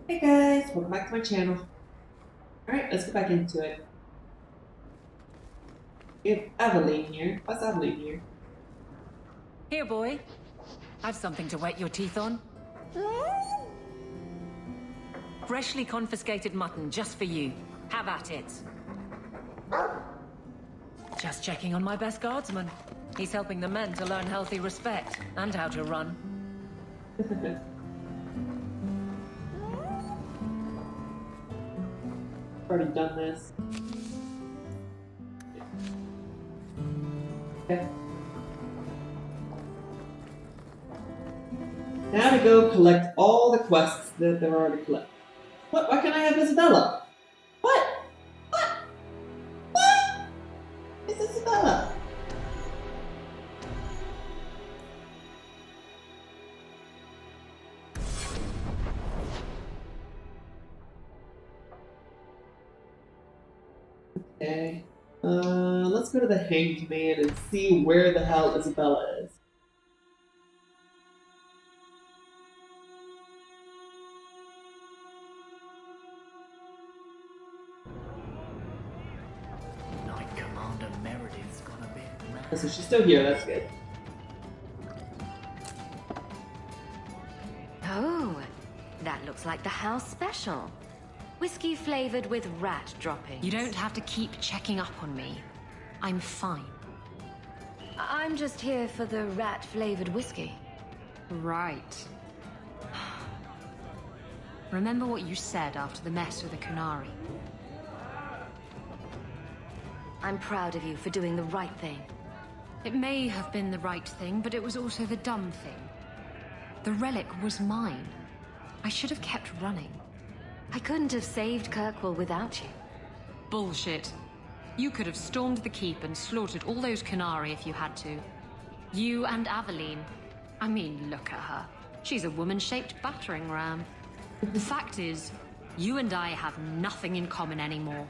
Hey guys, welcome back to my channel. Alright, let's get back into it. We have Evelyn here. What's Evelyn here? Here, boy. I've something to wet your teeth on. Freshly confiscated mutton just for you. Have at it. Just checking on my best guardsman. He's helping the men to learn healthy respect and how to run. Already done this. Okay. Now to go collect all the quests that there are to collect. What? Why can't I have Isabella? What? What? What? It's Isabella. Okay. Let's go to the Hanged Man and see where the hell Isabella is. Knight Commander Meredith's gone a bit mad. So she's still here, that's good. Oh, that looks like the house special. Whiskey flavored with rat droppings. You don't have to keep checking up on me. I'm fine. I'm just here for the rat flavored whiskey. Right. Remember what you said after the mess with the Kunari. I'm proud of you for doing the right thing. It may have been the right thing, but it was also the dumb thing. The relic was mine. I should have kept running. I couldn't have saved Kirkwall without you. Bullshit. You could have stormed the keep and slaughtered all those Kunari if you had to. You and Aveline. I mean, look at her. She's a woman-shaped battering ram. The fact is, you and I have nothing in common anymore.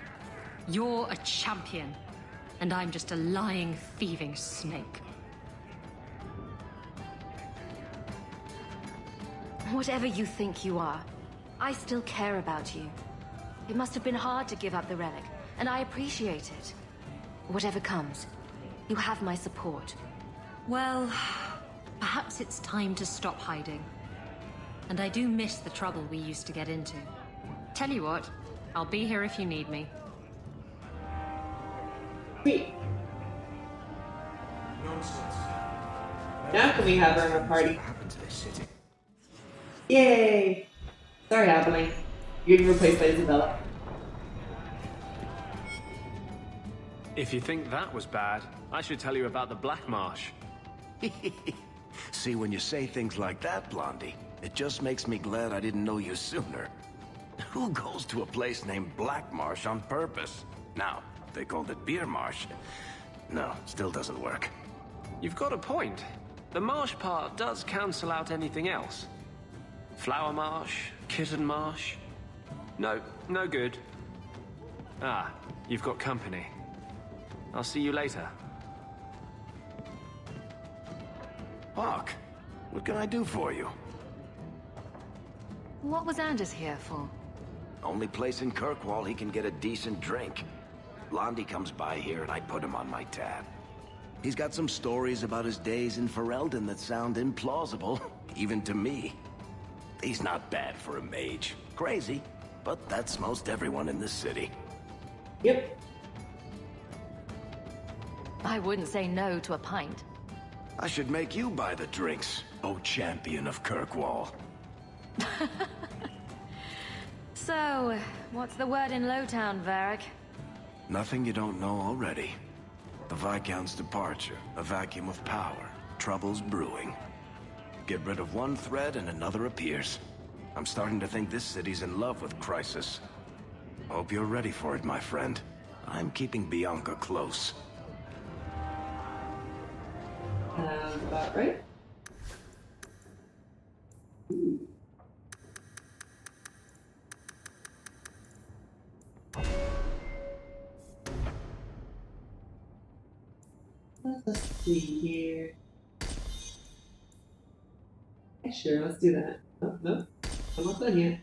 You're a champion, and I'm just a lying, thieving snake. Whatever you think you are, I still care about you. It must have been hard to give up the relic, and I appreciate it. Whatever comes, you have my support. Well, perhaps it's time to stop hiding. And I do miss the trouble we used to get into. Tell you what, I'll be here if you need me. Sweet. Nonsense. Now can we have her in our party? What happened to this city? Yay! Sorry, Aveline. You're getting replaced by Isabella. If you think that was bad, I should tell you about the Black Marsh. See, when you say things like that, Blondie, it just makes me glad I didn't know you sooner. Who goes to a place named Black Marsh on purpose? Now, if they called it Beer Marsh. No, still doesn't work. You've got a point. The marsh part does cancel out anything else. Flower Marsh, Kitten Marsh. No, no good. Ah, you've got company. I'll see you later. Hawk, what can I do for you? What was Anders here for? Only place in Kirkwall he can get a decent drink. Blondie comes by here and I put him on my tab. He's got some stories about his days in Ferelden that sound implausible, even to me. He's not bad for a mage. Crazy, but that's most everyone in this city. Yep. I wouldn't say no to a pint. I should make you buy the drinks, oh champion of Kirkwall. So, what's the word in Lowtown, Varric? Nothing you don't know already. The Viscount's departure, a vacuum of power, troubles brewing. Get rid of one thread and another appears. I'm starting to think this city's in love with Crisis. Hope you're ready for it, my friend. I'm keeping Bianca close. About right. Let's see here. Yeah, sure, let's do that. Oh, no, I'm not done yet.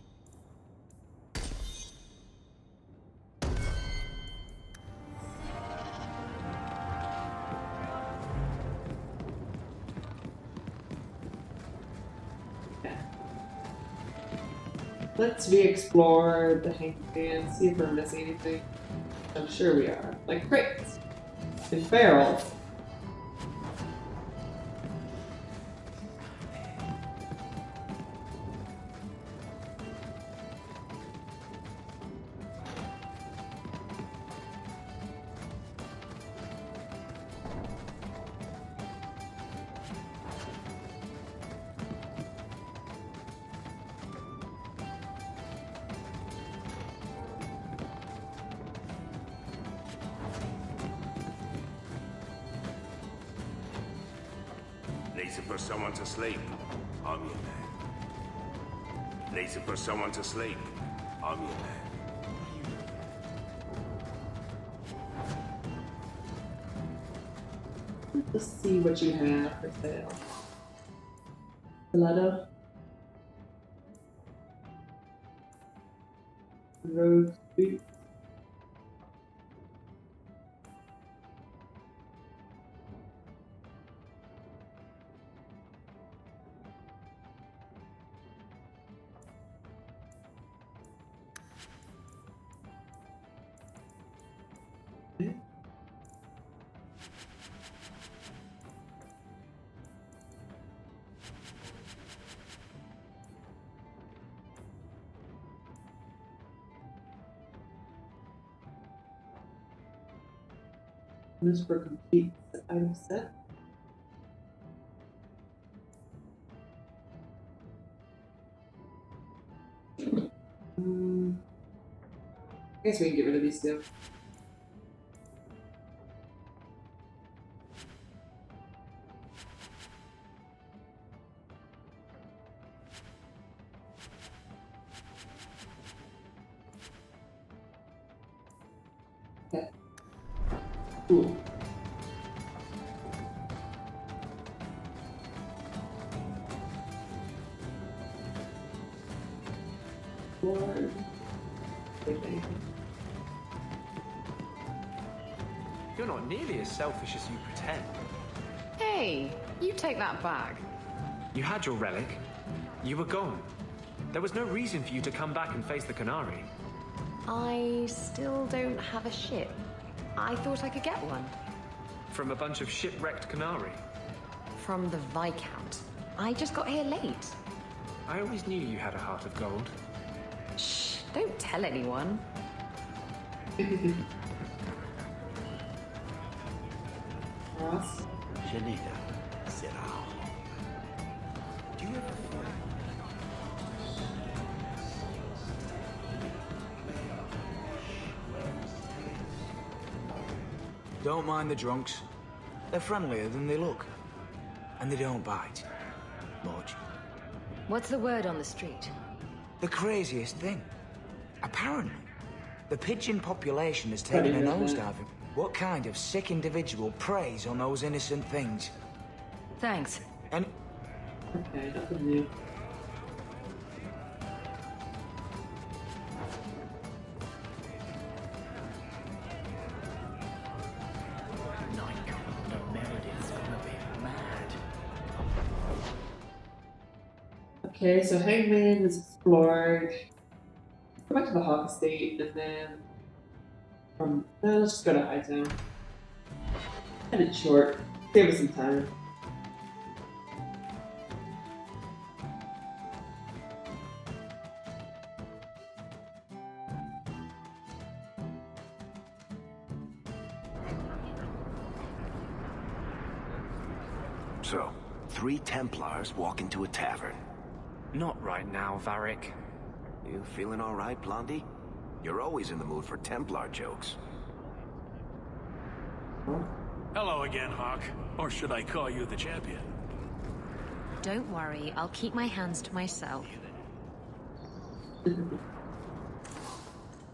Let's re-explore the hangman, see if we're missing anything. I'm sure we are. Like crates and barrels. Need to put someone to sleep. I'm your man. Need to put someone to sleep. I'm your man. Let's see what you have for sale. Stiletto. Road Street. This for complete item set. I guess we can get rid of these two. Okay. Cool. Lord. You're not nearly as selfish as you pretend. Hey, you take that back. You had your relic. You were gone. There was no reason for you to come back and face the Canary. I still don't have a ship. I thought I could get one. From a bunch of shipwrecked Canary. From the Viscount. I just got here late. I always knew you had a heart of gold. Shh, don't tell anyone. Ross. Janita, sit down. Do you ever feel Don't mind the drunks. They're friendlier than they look. And they don't bite. Much. What's the word on the street? The craziest thing. Apparently, the pigeon population has taken a nosedive. What kind of sick individual preys on those innocent things? Thanks. And Okay, nothing new. Knight Commander Meredith's gonna be mad? Okay, so Hangman is explored. Go back to the Hawk Estate and then let's just go to Hightown. Cut it short. Save us some time. So, 3 Templars walk into a tavern. Not right now, Varric. You feeling all right, Blondie? You're always in the mood for Templar jokes. Hello again, Hawk. Or should I call you the champion? Don't worry, I'll keep my hands to myself.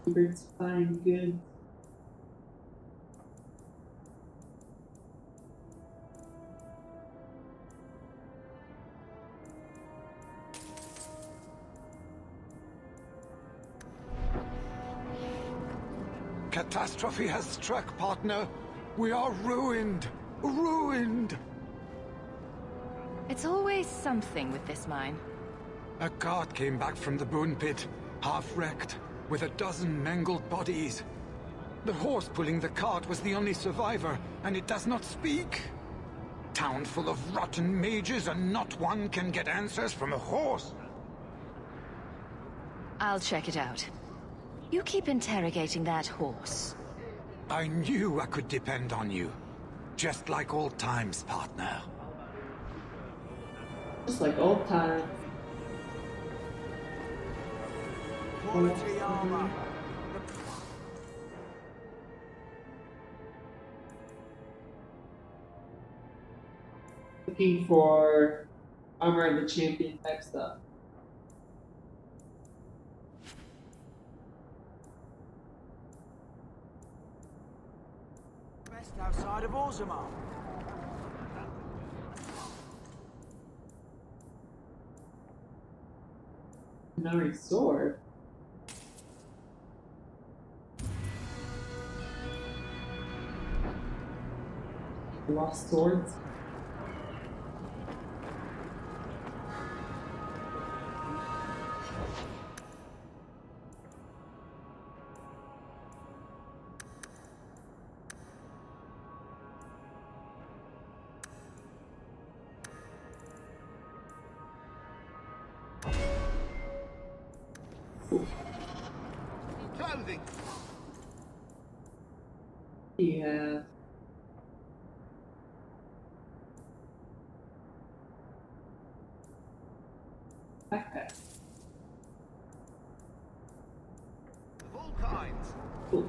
It's fine, good. Catastrophe has struck, partner. We are ruined. Ruined. It's always something with this mine. A cart came back from the Boon Pit, half-wrecked, with a dozen mangled bodies. The horse pulling the cart was the only survivor, and it does not speak. Town full of rotten mages, and not one can get answers from a horse. I'll check it out. You keep interrogating that horse. I knew I could depend on you. Just like old times, partner. Just like old times. Quality armor. Looking for armor and the champion type stuff. Best outside of Orzammar. Another sword. Lost swords. Clothing. Yeah. Backpack. Of all kinds. Cool.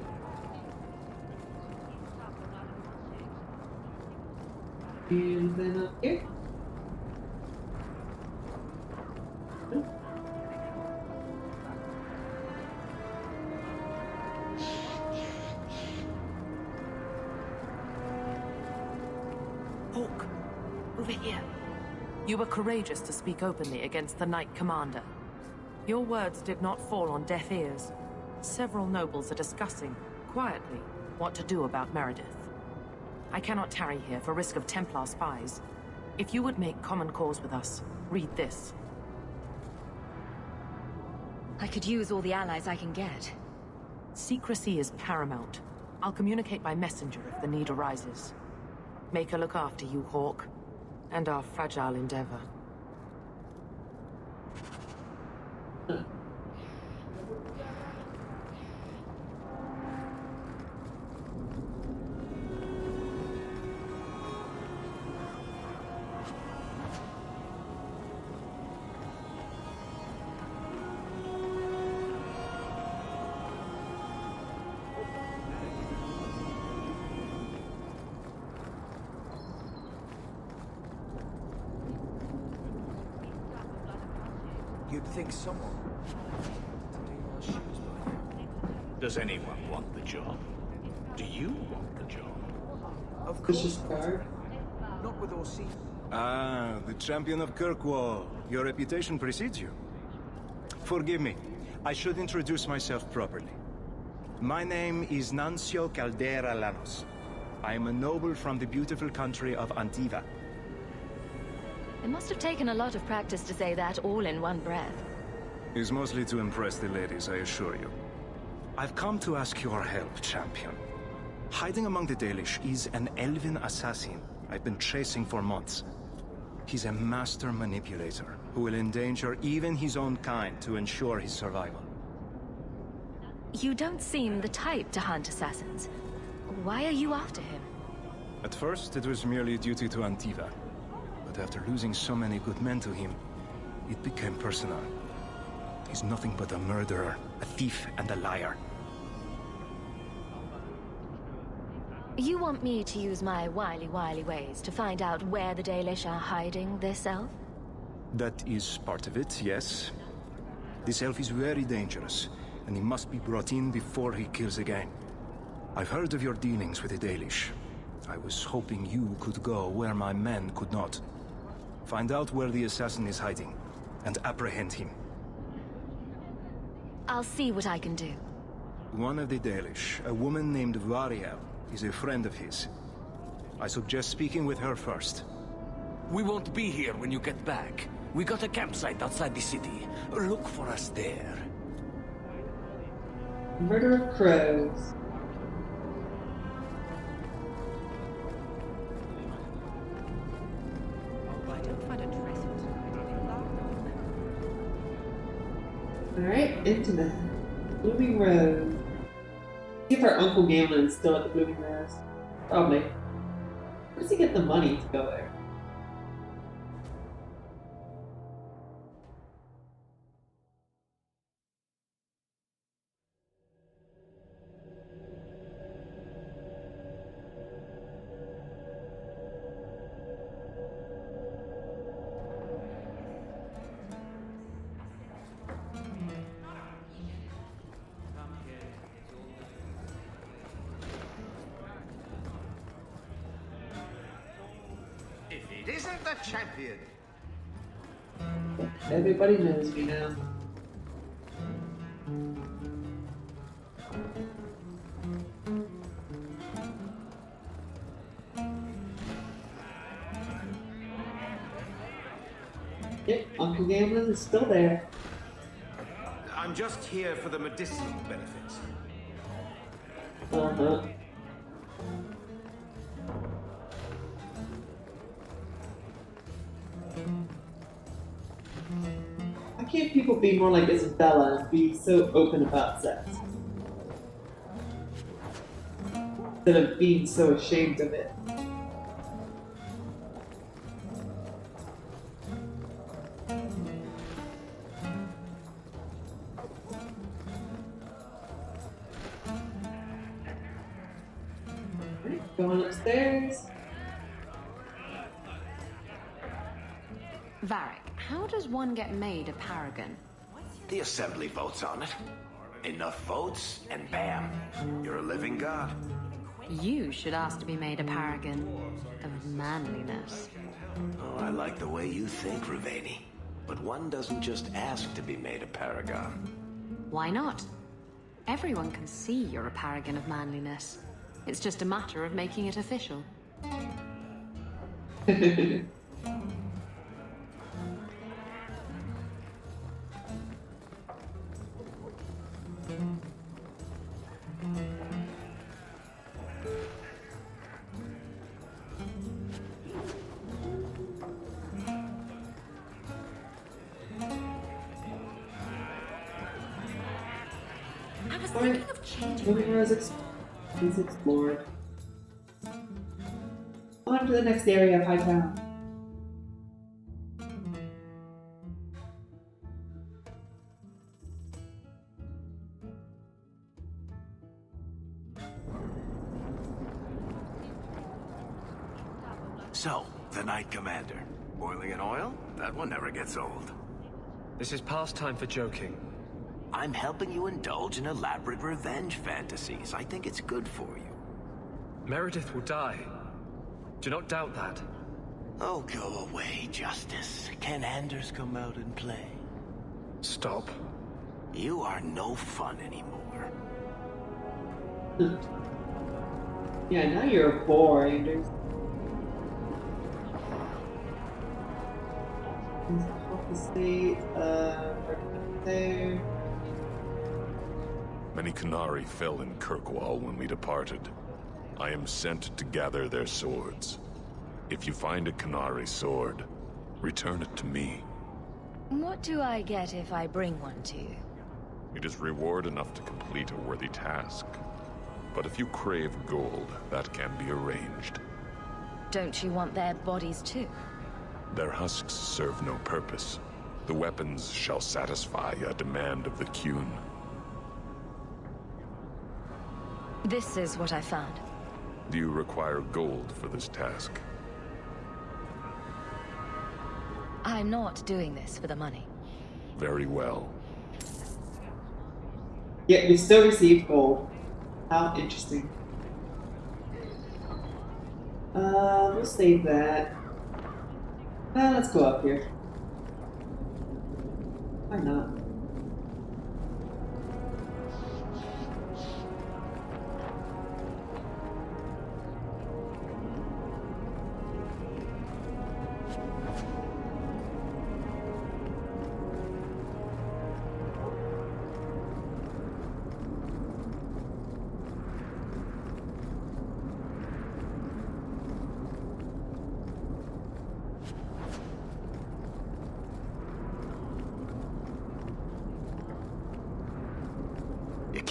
And then up here. Hawk, Over here. you were courageous to speak openly against the Knight Commander. Your words did not fall on deaf ears. Several nobles are discussing, quietly, what to do about Meredith. I cannot tarry here for risk of Templar spies. If you would make common cause with us, read this. I could use all the allies I can get. Secrecy is paramount. I'll communicate by messenger if the need arises. Make her look after you, Hawk, and our fragile endeavor. You'd think someone to do your shoes by now. Does anyone want the job? Do you want the job? Of This course is not. guard. Not with Orsi. Ah, the champion of Kirkwall. Your reputation precedes you. Forgive me. I should introduce myself properly. My name is Nancio Caldera Lanos. I am a noble from the beautiful country of Antiva. It must have taken a lot of practice to say that all in one breath. It's mostly to impress the ladies, I assure you. I've come to ask your help, champion. Hiding among the Dalish is an elven assassin I've been chasing for months. He's a master manipulator who will endanger even his own kind to ensure his survival. You don't seem the type to hunt assassins. Why are you after him? At first, it was merely duty to Antiva. But after losing so many good men to him, it became personal. He's nothing but a murderer, a thief, and a liar. You want me to use my wily ways to find out where the Dalish are hiding this elf? That is part of it, yes. This elf is very dangerous, and he must be brought in before he kills again. I've heard of your dealings with the Dalish. I was hoping you could go where my men could not. Find out where the assassin is hiding, and apprehend him. I'll see what I can do. One of the Dalish, a woman named Variel, is a friend of his. I suggest speaking with her first. We won't be here when you get back. We got a campsite outside the city. Look for us there. Murder of crows. I don't find a dress Alright, into the Blooming Rose. See if our Uncle Gamlen's still at the Blooming Rose. Probably. Where does he get the money to go there? If it isn't the champion. Everybody knows me now. Yep, Uncle Gamlen is still there. I'm just here for the medicinal benefits. Uh-huh. Why can't people be more like Isabella and be so open about sex? Instead of being so ashamed of it. Going upstairs. Varric, how does one get made a paragon? The Assembly votes on it. Enough votes, and bam, you're a living god. You should ask to be made a paragon of manliness. Oh, I like the way you think, Ravani. But one doesn't just ask to be made a paragon. Why not? Everyone can see you're a paragon of manliness. It's just a matter of making it official. I was thinking of changing. Blooming Rose is explored. On to the next area of Hightown. So, the Knight Commander. Boiling in oil? That one never gets old. This is past time for joking. I'm helping you indulge in elaborate revenge fantasies. I think it's good for you. Meredith will die. Do not doubt that. Oh, go away, Justice. Can Anders come out and play? Stop. You are no fun anymore. Yeah, now you're a bore, Anders. State, there. Many Qunari fell in Kirkwall when we departed. I am sent to gather their swords. If you find a Qunari sword, return it to me. What do I get if I bring one to you? It is reward enough to complete a worthy task. But if you crave gold, that can be arranged. Don't you want their bodies too? Their husks serve no purpose. The weapons shall satisfy a demand of the Qun. This is what I found. Do you require gold for this task? I'm not doing this for the money. Very well. Yet we still receive gold. How interesting. We'll save that. Let's go up here. Why not?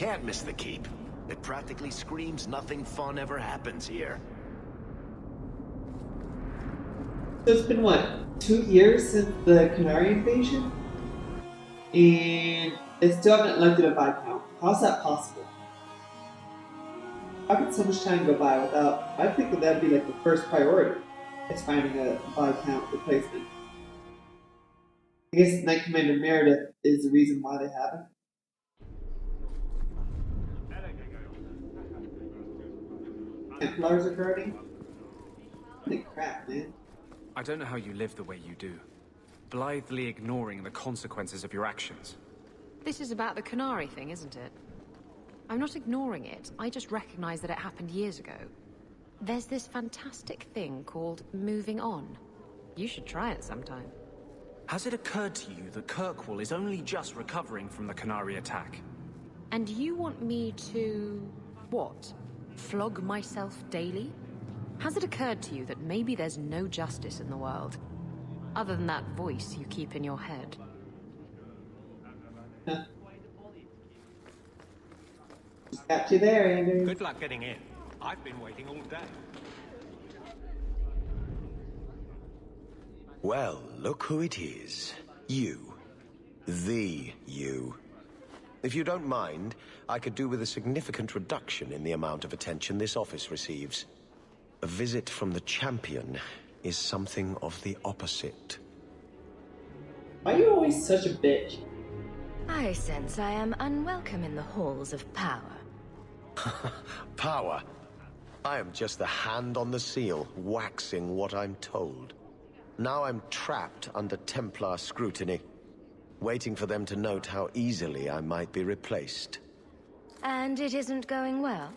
can't miss the keep. It practically screams nothing fun ever happens here. So it's been what, 2 years since the Canary invasion? And they still haven't elected a Viscount. How's that possible? How could so much time go by without... I think that that'd be like the first priority. It's finding a Viscount replacement. I guess Knight Commander Meredith is the reason why they haven't. Templars are guarding? Holy crap, man. I don't know how you live the way you do. Blithely ignoring the consequences of your actions. This is about the Canary thing, isn't it? I'm not ignoring it. I just recognize that it happened years ago. There's this fantastic thing called moving on. You should try it sometime. Has it occurred to you that Kirkwall is only just recovering from the Canary attack? And you want me to... what? Flog myself daily? Has it occurred to you that maybe there's no justice in the world? Other than that voice you keep in your head? Got you there, Andrew. Good luck getting in. I've been waiting all day. Well, look who it is. You. The you. If you don't mind, I could do with a significant reduction in the amount of attention this office receives. A visit from the champion is something of the opposite. Why are you always such a bitch? I sense I am unwelcome in the halls of power. Power. I am just the hand on the seal, waxing what I'm told. Now I'm trapped under Templar scrutiny, waiting for them to note how easily I might be replaced. And it isn't going well?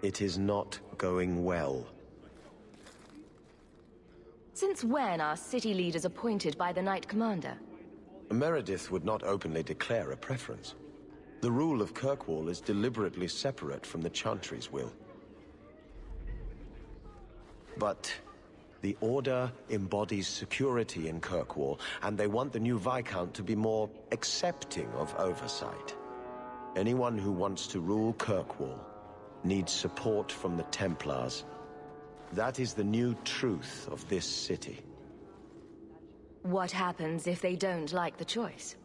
It is not going well. Since when are city leaders appointed by the Knight Commander? Meredith would not openly declare a preference. The rule of Kirkwall is deliberately separate from the Chantry's will. But the Order embodies security in Kirkwall, and they want the new Viscount to be more accepting of oversight. Anyone who wants to rule Kirkwall needs support from the Templars. That is the new truth of this city. What happens if they don't like the choice?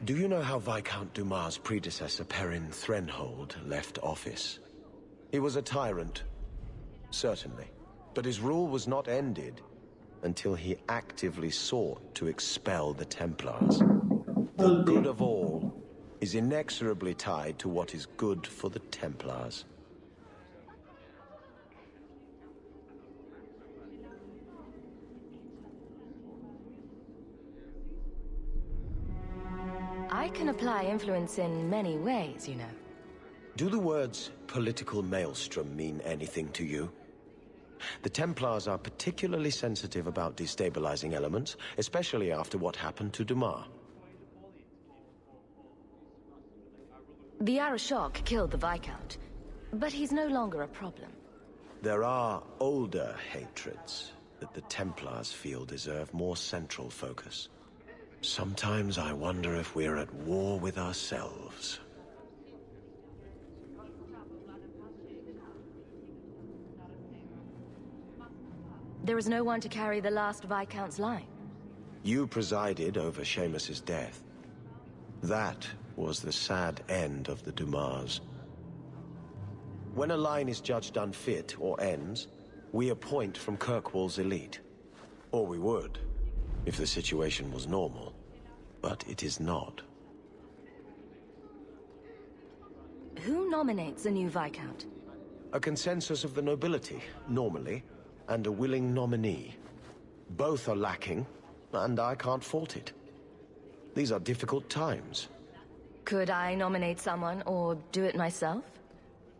Do you know how Viscount Dumas' predecessor, Perrin Threnhold, left office? He was a tyrant, certainly. But his rule was not ended until he actively sought to expel the Templars. The good of all is inexorably tied to what is good for the Templars. I can apply influence in many ways, you know. Do the words political maelstrom mean anything to you? The Templars are particularly sensitive about destabilizing elements, especially after what happened to Dumas. The Arashok killed the Viscount, but he's no longer a problem. There are older hatreds that the Templars feel deserve more central focus. Sometimes I wonder if we're at war with ourselves. There is no one to carry the last Viscount's line. You presided over Seamus's death. That was the sad end of the Dumas. When a line is judged unfit or ends, we appoint from Kirkwall's elite. Or we would, if the situation was normal. But it is not. Who nominates a new Viscount? A consensus of the nobility, normally, and a willing nominee. Both are lacking, and I can't fault it. These are difficult times. Could I nominate someone, or do it myself?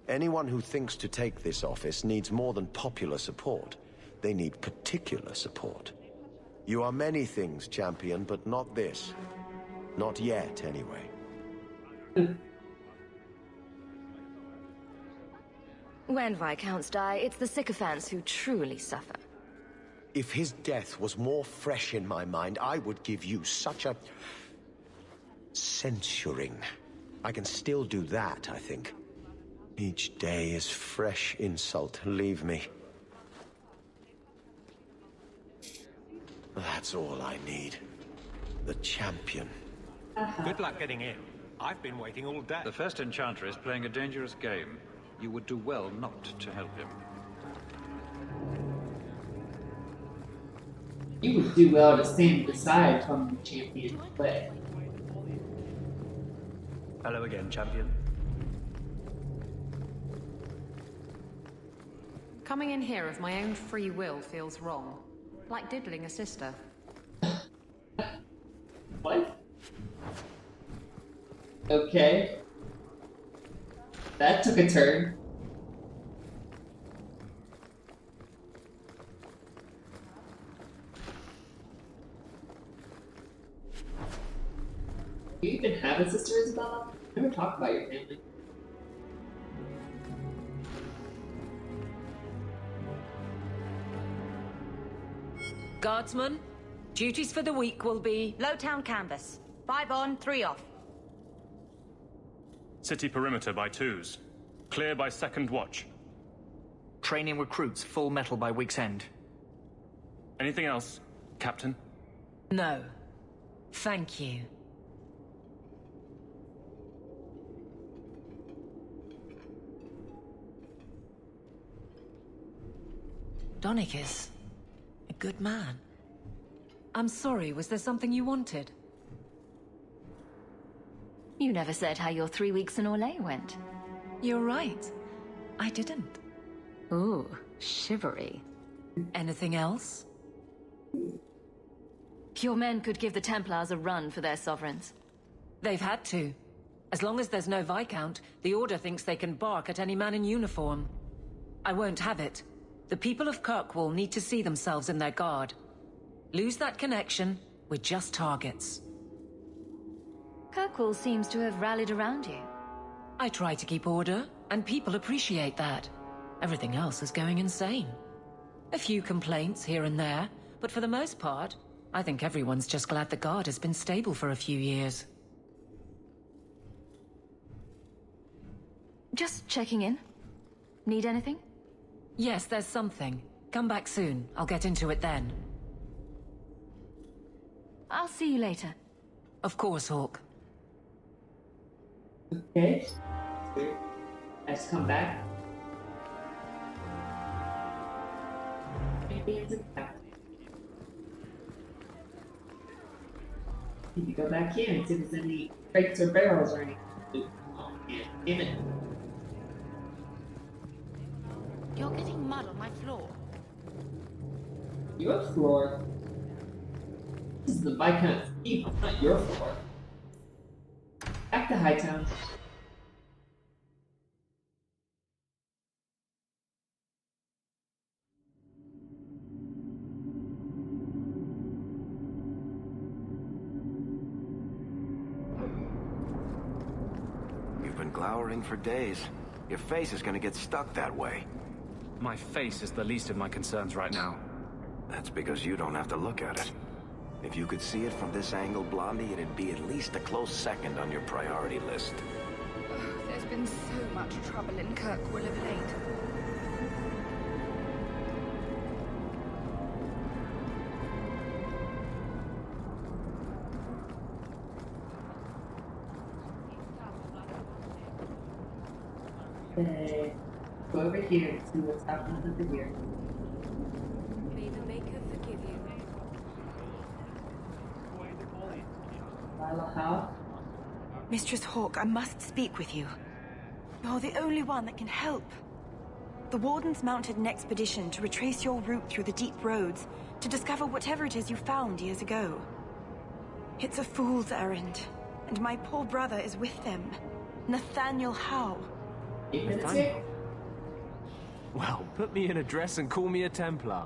Anyone who thinks to take this office needs more than popular support. They need particular support. You are many things, champion, but not this. Not yet, anyway. When Viscounts die, it's the sycophants who truly suffer. If his death was more fresh in my mind, I would give you such a... Censuring. I can still do that, I think. Each day is fresh insult. Leave me. That's all I need. The champion. Good luck getting in. I've been waiting all day. The first enchanter is playing a dangerous game. You would do well not to help him. You would do well to stand aside from the champion's play. Hello again, champion. Coming in here of my own free will feels wrong. Like diddling a sister. What? Okay. That took a turn. Do you even have a sister, Isabella? Never talk about your family. Guardsman, duties for the week will be... Lowtown canvas. 5 on, 3 off. City perimeter by 2s. Clear by 2nd watch. Training recruits full metal by week's end. Anything else, Captain? No. Thank you. Donicus. A good man. I'm sorry, was there something you wanted? You never said how your 3 weeks in Orlais went. You're right. I didn't. Ooh, shivery. Anything else? Your men could give the Templars a run for their sovereigns. They've had to. As long as there's no Viscount, the Order thinks they can bark at any man in uniform. I won't have it. The people of Kirkwall need to see themselves in their guard. Lose that connection, we're just targets. Kirkwall seems to have rallied around you. I try to keep order, and people appreciate that. Everything else is going insane. A few complaints here and there, but for the most part, I think everyone's just glad the guard has been stable for a few years. Just checking in. Need anything? Yes, there's something. Come back soon. I'll get into it then. I'll see you later. Of course, Hawk. Okay. Let's come back. Maybe it's a cat. Need to go back in and see if there's any crates or barrels or anything. Oh, yeah. Damn it. You're getting mud on my floor. Your floor? This is the Viscount's keep, not your floor. Back to Hightown. You've been glowering for days. Your face is gonna get stuck that way. My face is the least of my concerns right now. That's because you don't have to look at it. If you could see it from this angle, Blondie, it'd be at least a close second on your priority list. There's been so much trouble in Kirkwall of late. Okay. Go over here and see what's happening over here. May the Maker forgive you. Lila Howe? Mistress Hawk, I must speak with you. You're the only one that can help. The Wardens mounted an expedition to retrace your route through the deep roads to discover whatever it is you found years ago. It's a fool's errand, and my poor brother is with them. Nathaniel Howe. Nathaniel? Well, put me in a dress and call me a Templar.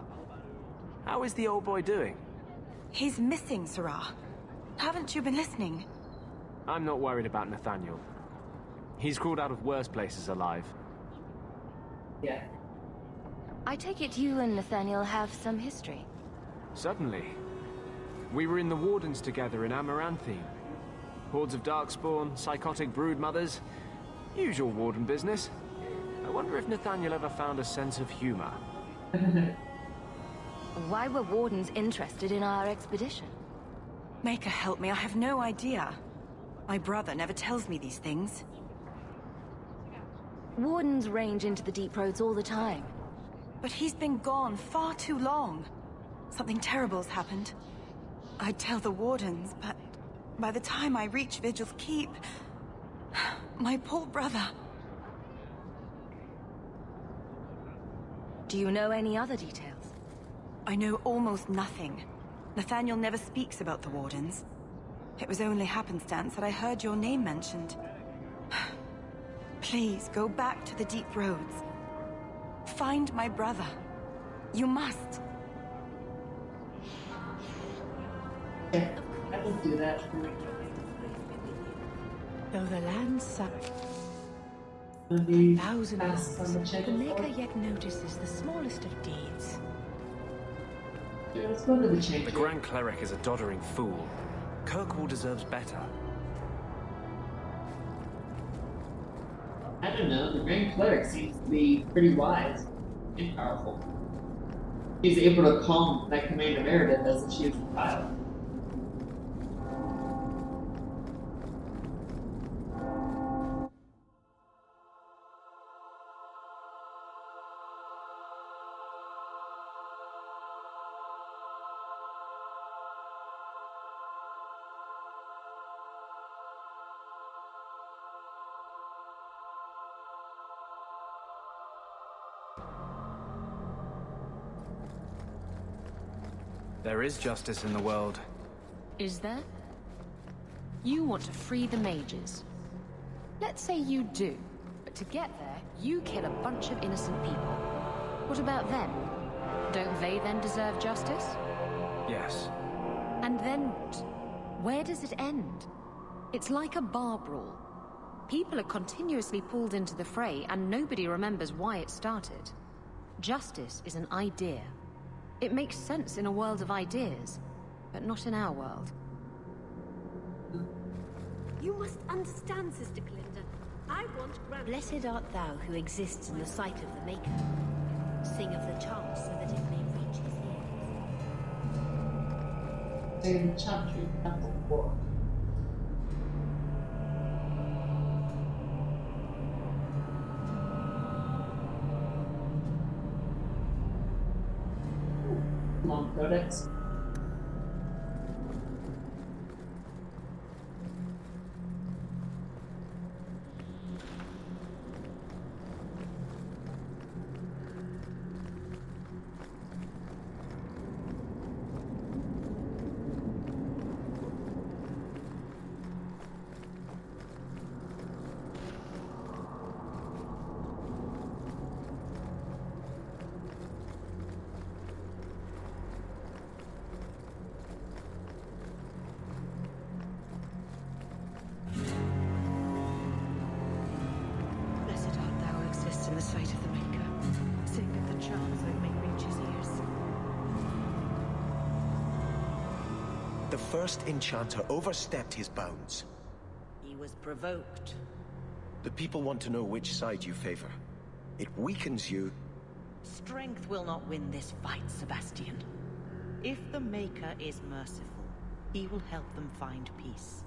How is the old boy doing? He's missing, Sirrah. Haven't you been listening? I'm not worried about Nathaniel. He's crawled out of worse places alive. Yeah. I take it you and Nathaniel have some history. Certainly. We were in the Wardens together in Amaranthine. Hordes of darkspawn, psychotic brood mothers. Usual Warden business. I wonder if Nathaniel ever found a sense of humor. Why were Wardens interested in our expedition? Maker, help me, I have no idea. My brother never tells me these things. Wardens range into the deep roads all the time. But he's been gone far too long. Something terrible's happened. I'd tell the Wardens, but by the time I reach Vigil's Keep... my poor brother... Do you know any other details? I know almost nothing. Nathaniel never speaks about the Wardens. It was only happenstance that I heard your name mentioned. Please, go back to the deep roads. Find my brother. You must. Yeah, I will do that. Though the land sucked Maybe 1,000 pass on miles, the the Maker checkerboard. yet notices the smallest of deeds. Yeah, let's go to the change. The Grand Cleric is a doddering fool. Kirkwall deserves better. I don't know, the Grand Cleric seems to be pretty wise and powerful. She's able to calm that Commander Meredith as if she was a child. There is justice in the world. Is there? You want to free the mages. Let's say you do, but to get there, you kill a bunch of innocent people. What about them? Don't they then deserve justice? Yes. And then what? Where does it end? It's like a bar brawl. People are continuously pulled into the fray, and nobody remembers why it started. Justice is an idea. It makes sense in a world of ideas, but not in our world. You must understand, Sister Glinda. I want Grand... Blessed art thou who exists in the sight of the Maker. Sing of the chant so that it may reach his ears. Say the chapter, not the war. Long codex. Blessed art thou who exists in the sight of the Maker. Sing of the chant so it may reach his ears. The first enchanter overstepped his bounds. He was provoked. The people want to know which side you favor. It weakens you. Strength will not win this fight, Sebastian. If the Maker is merciful, he will help them find peace.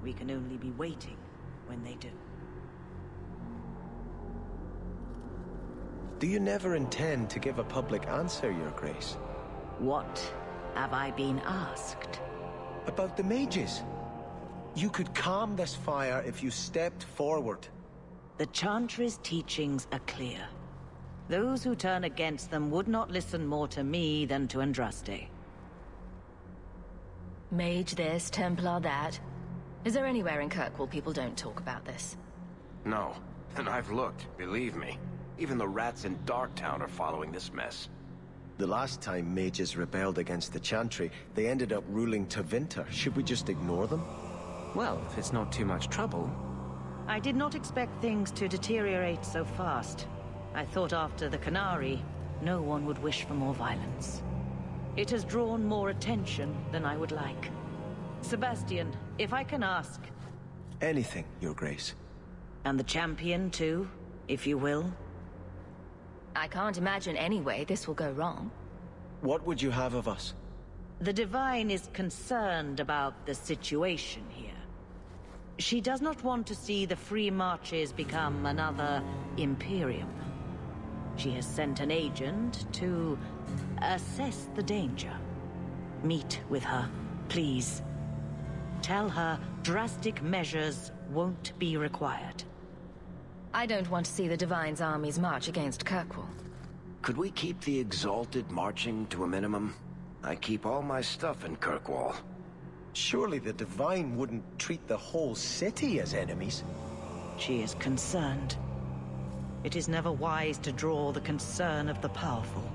We can only be waiting when they do. Do you never intend to give a public answer, Your Grace? What have I been asked? About the mages. You could calm this fire if you stepped forward. The Chantry's teachings are clear. Those who turn against them would not listen more to me than to Andraste. Mage this, Templar that. Is there anywhere in Kirkwall people don't talk about this? No, and I've looked, believe me. Even the rats in Darktown are following this mess. The last time mages rebelled against the Chantry, they ended up ruling Tevinter. Should we just ignore them? Well, if it's not too much trouble. I did not expect things to deteriorate so fast. I thought after the Canary, no one would wish for more violence. It has drawn more attention than I would like. Sebastian, if I can ask, Anything, Your Grace. And the champion, too, if you will? I can't imagine any way this will go wrong. What would you have of us? The Divine is concerned about the situation here. She does not want to see the Free Marches become another Imperium. She has sent an agent to assess the danger. Meet with her, please. Tell her drastic measures won't be required. I don't want to see the Divine's armies march against Kirkwall. Could we keep the Exalted marching to a minimum? I keep all my stuff in Kirkwall. Surely the Divine wouldn't treat the whole city as enemies. She is concerned. It is never wise to draw the concern of the powerful.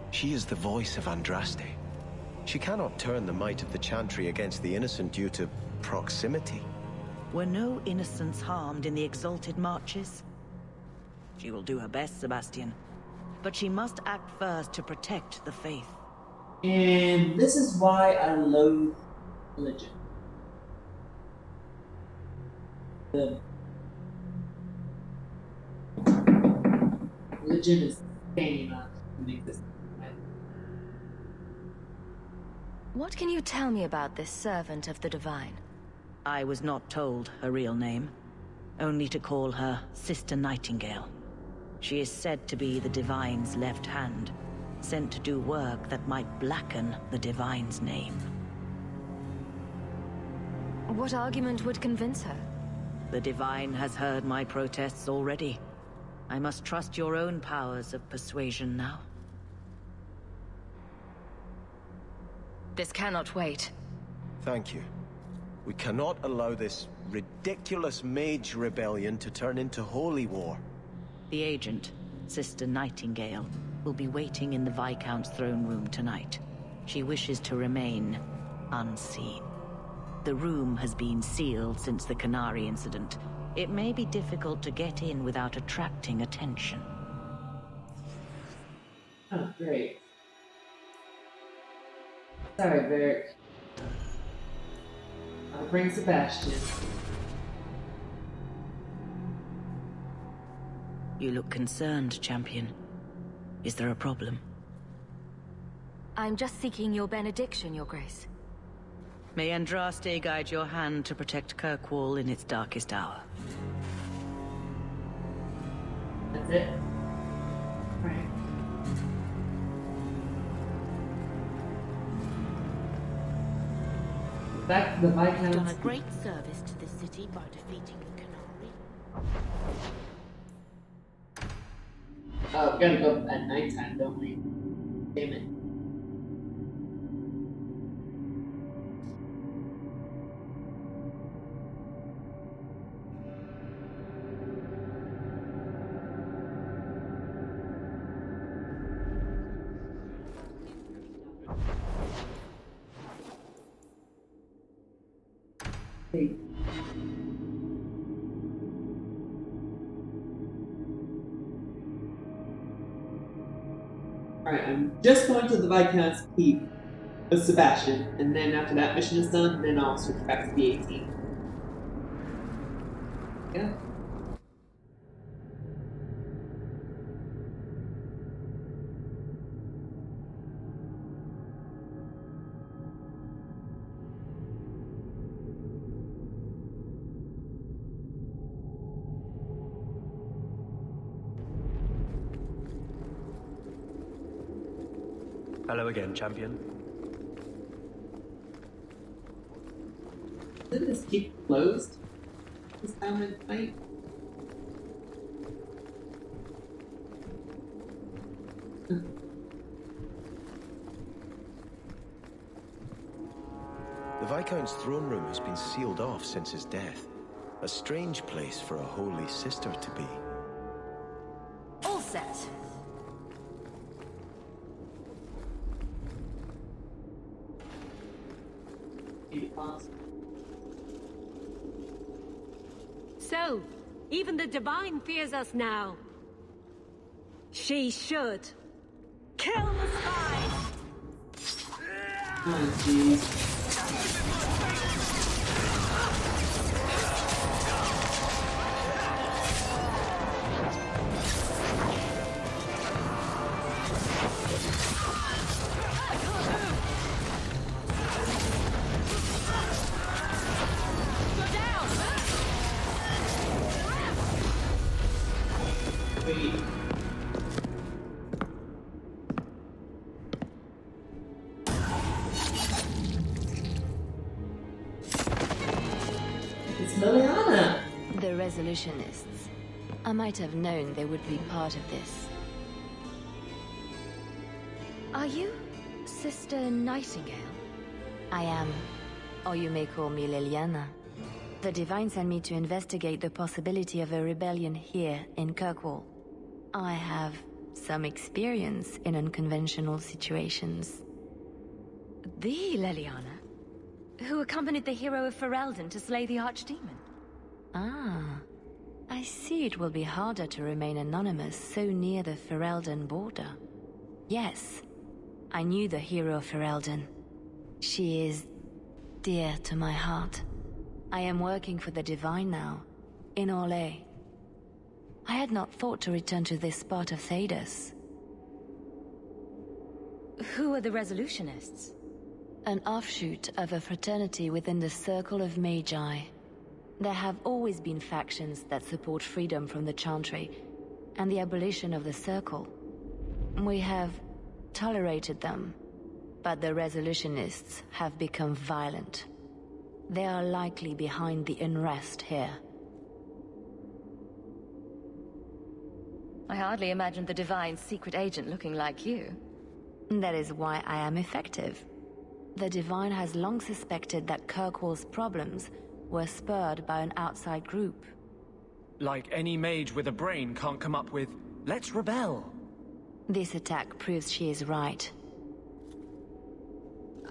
She is the voice of Andraste. She cannot turn the might of the Chantry against the innocent due to proximity. Were no innocents harmed in the Exalted marches? She will do her best, Sebastian. But she must act first to protect the faith. And this is why I loathe religion. Religion is paramount in existence. What can you tell me about this servant of the Divine? I was not told her real name, only to call her Sister Nightingale. She is said to be the Divine's left hand, sent to do work that might blacken the Divine's name. What argument would convince her? The Divine has heard my protests already. I must trust your own powers of persuasion now. This cannot wait. Thank you. We cannot allow this ridiculous mage rebellion to turn into holy war. The agent, Sister Nightingale, will be waiting in the Viscount's throne room tonight. She wishes to remain unseen. The room has been sealed since the Canary incident. It may be difficult to get in without attracting attention. Oh, great. Sorry, Beric. I'll bring Sebastian. You look concerned, Champion. Is there a problem? I'm just seeking your benediction, Your Grace. May Andraste guide your hand to protect Kirkwall in its darkest hour. That's it. Right. Back to the Viscount's. Done a great service to the city by defeating the Canary. Oh, we gotta go at nighttime, don't we? Damn it. Hey. Alright, I'm just going to the Viscount's Keep with Sebastian, and then after that mission is done, then I'll switch back to the 18. Yeah. Hello again, champion. Didn't this keep closed this time at night? The Viscount's throne room has been sealed off since his death. A strange place for a holy sister to be. All set. So, even the Divine fears us now. She should. Kill the spies! Oh, jeez. It's Leliana! The Resolutionists. I might have known they would be part of this. Are you Sister Nightingale? I am. Or you may call me Leliana. The Divine sent me to investigate the possibility of a rebellion here in Kirkwall. I have some experience in unconventional situations. The Leliana? Who accompanied the hero of Ferelden to slay the Archdemon? Ah. I see it will be harder to remain anonymous so near the Ferelden border. Yes. I knew the hero of Ferelden. She is dear to my heart. I am working for the Divine now, in Orlais. I had not thought to return to this part of Thedas. Who are the Resolutionists? An offshoot of a fraternity within the Circle of Magi. There have always been factions that support freedom from the Chantry, and the abolition of the Circle. We have tolerated them, but the Resolutionists have become violent. They are likely behind the unrest here. I hardly imagined the Divine's secret agent looking like you. That is why I am effective. The Divine has long suspected that Kirkwall's problems were spurred by an outside group. Like any mage with a brain can't come up with, let's rebel. This attack proves she is right.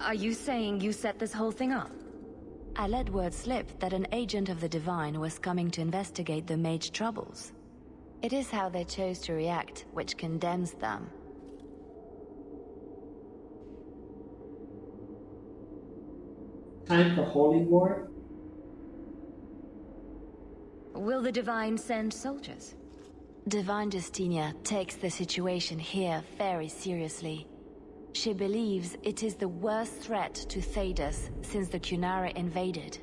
Are you saying you set this whole thing up? I let word slip that an agent of the Divine was coming to investigate the mage troubles. It is how they chose to react which condemns them. Time for Holy War? Will the Divine send soldiers? Divine Justinia takes the situation here very seriously. She believes it is the worst threat to Thedas since the Cunara invaded.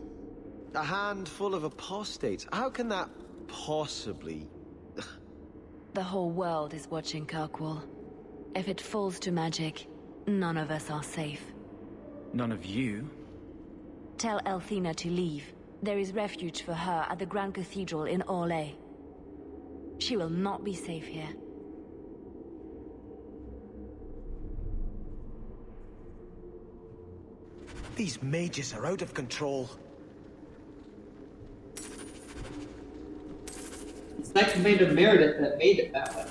A handful of apostates. How can that possibly... The whole world is watching Kirkwall. If it falls to magic, none of us are safe. None of you? Tell Elthina to leave. There is refuge for her at the Grand Cathedral in Orlais. She will not be safe here. These mages are out of control. It's like Commander Meredith that made it that way.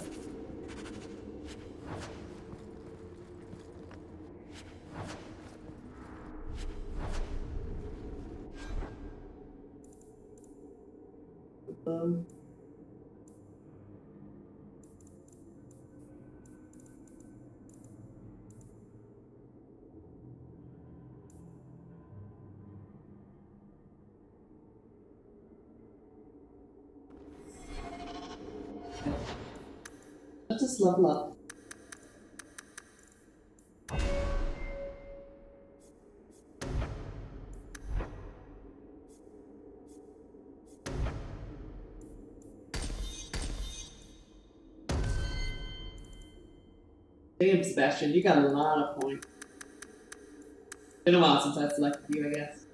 Let's just level up. Damn, Sebastian, you got a lot of points. Been a while since I selected you, I guess.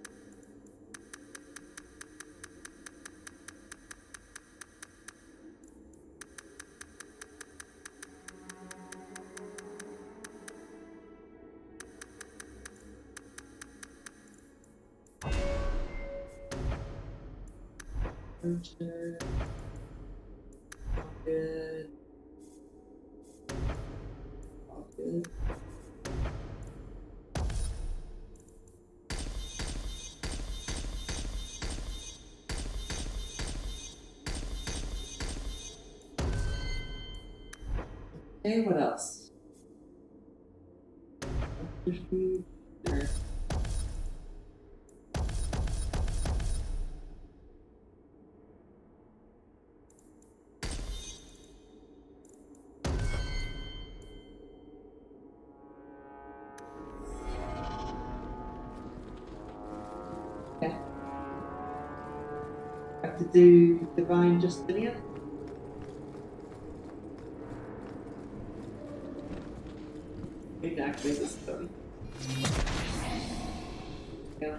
Good. Good. Okay, what else? Okay. Have to do Divine Justinia. Maybe activate this ability. Yeah.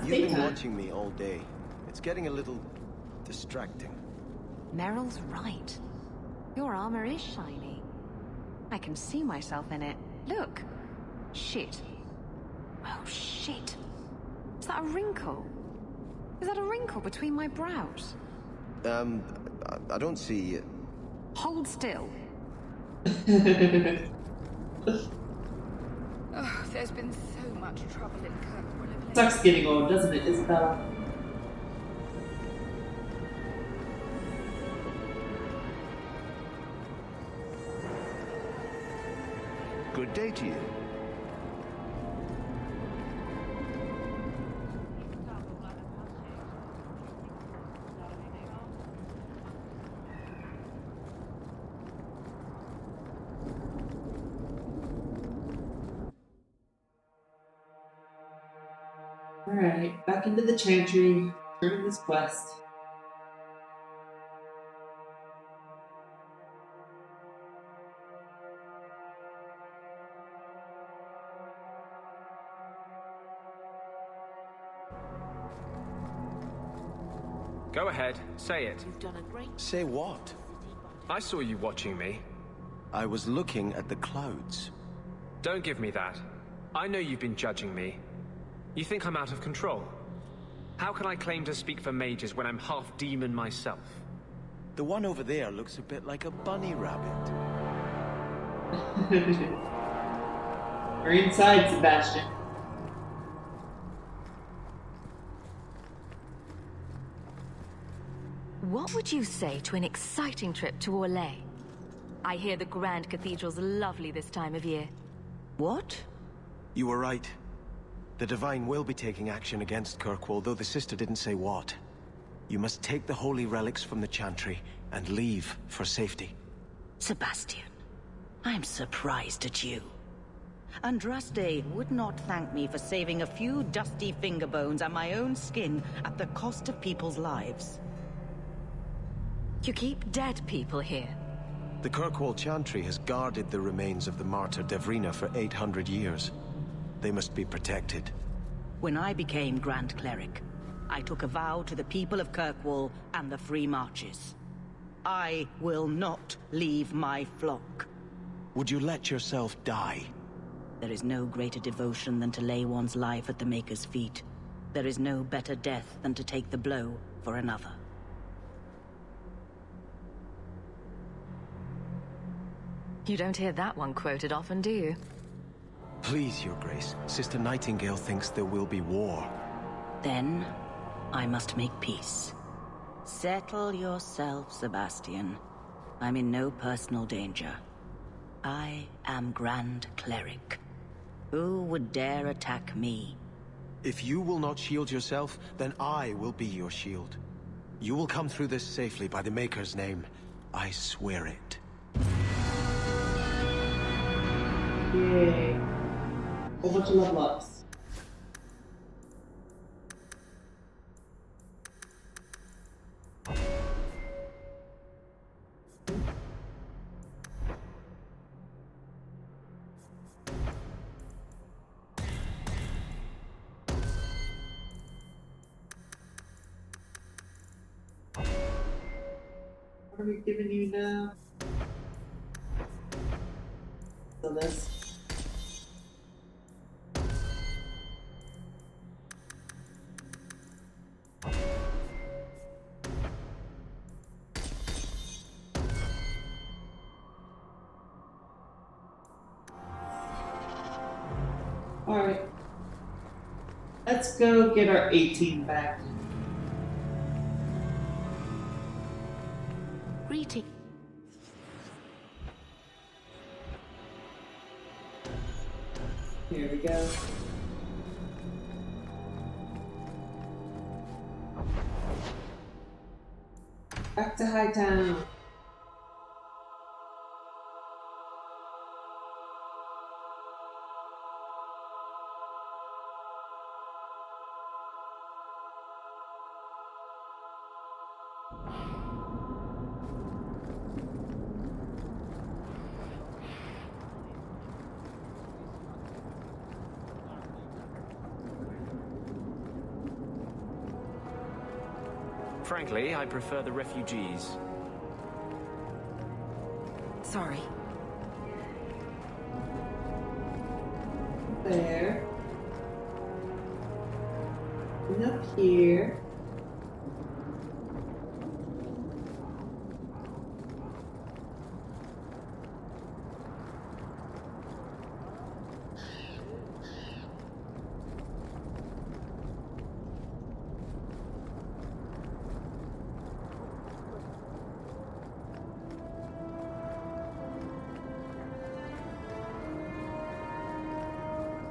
You've been daytime. watching me all day. It's getting a little distracting. Meryl's right. Your armor is shiny. I can see myself in it. Look. Shit. Oh, shit. Is that a wrinkle? Is that a wrinkle between my brows? I don't see... Hold still. Oh, there's been so much trouble in Kirkwall. Sucks getting old, doesn't it, Isabella? Good day to you. Alright, back into the Chantry, turning this quest. Go ahead, say it. You've done a great... Say what? I saw you watching me. I was looking at the clouds. Don't give me that. I know you've been judging me. You think I'm out of control? How can I claim to speak for mages when I'm half demon myself? The one over there looks a bit like a bunny rabbit. We're inside, Sebastian. What would you say to an exciting trip to Orlais? I hear the Grand Cathedral's lovely this time of year. What? You were right. The Divine will be taking action against Kirkwall, though the sister didn't say what. You must take the holy relics from the Chantry and leave for safety. Sebastian, I'm surprised at you. Andraste would not thank me for saving a few dusty finger bones and my own skin at the cost of people's lives. You keep dead people here. The Kirkwall Chantry has guarded the remains of the martyr Devrina for 800 years. They must be protected. When I became Grand Cleric, I took a vow to the people of Kirkwall and the Free Marches. I will not leave my flock. Would you let yourself die? There is no greater devotion than to lay one's life at the Maker's feet. There is no better death than to take the blow for another. You don't hear that one quoted often, do you? Please, Your Grace. Sister Nightingale thinks there will be war. Then, I must make peace. Settle yourself, Sebastian. I'm in no personal danger. I am Grand Cleric. Who would dare attack me? If you will not shield yourself, then I will be your shield. You will come through this safely by the Maker's name. I swear it. Yay. Whole bunch of level ups. What are we giving you now? So this. Alright. Let's go get our 18 back. Greeting. Here we go. Back to Hightown. Frankly, I prefer the refugees. Sorry. There. And up here.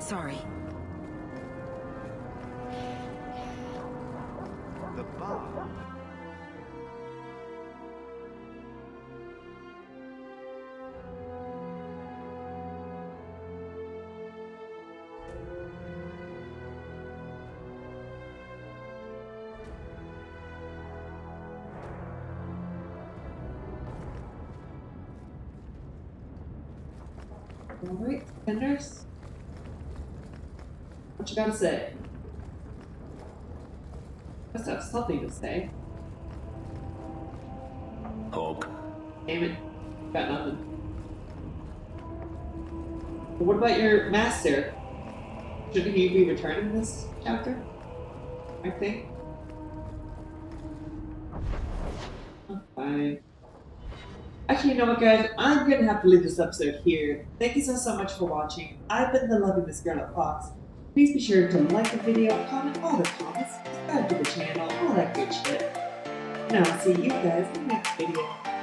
Sorry. The bar. Alright, Fenders. What you gotta say? Must have something to say. Hulk. Damn it. Got nothing. But what about your master? Shouldn't he be returning this chapter? I think. Oh, fine. Actually, you know what, guys? I'm gonna have to leave this episode here. Thank you so much for watching. I've been the loving Miss Girl at Fox. Please be sure to like the video, comment all the comments, subscribe to the channel, all that good shit. And I'll see you guys in the next video.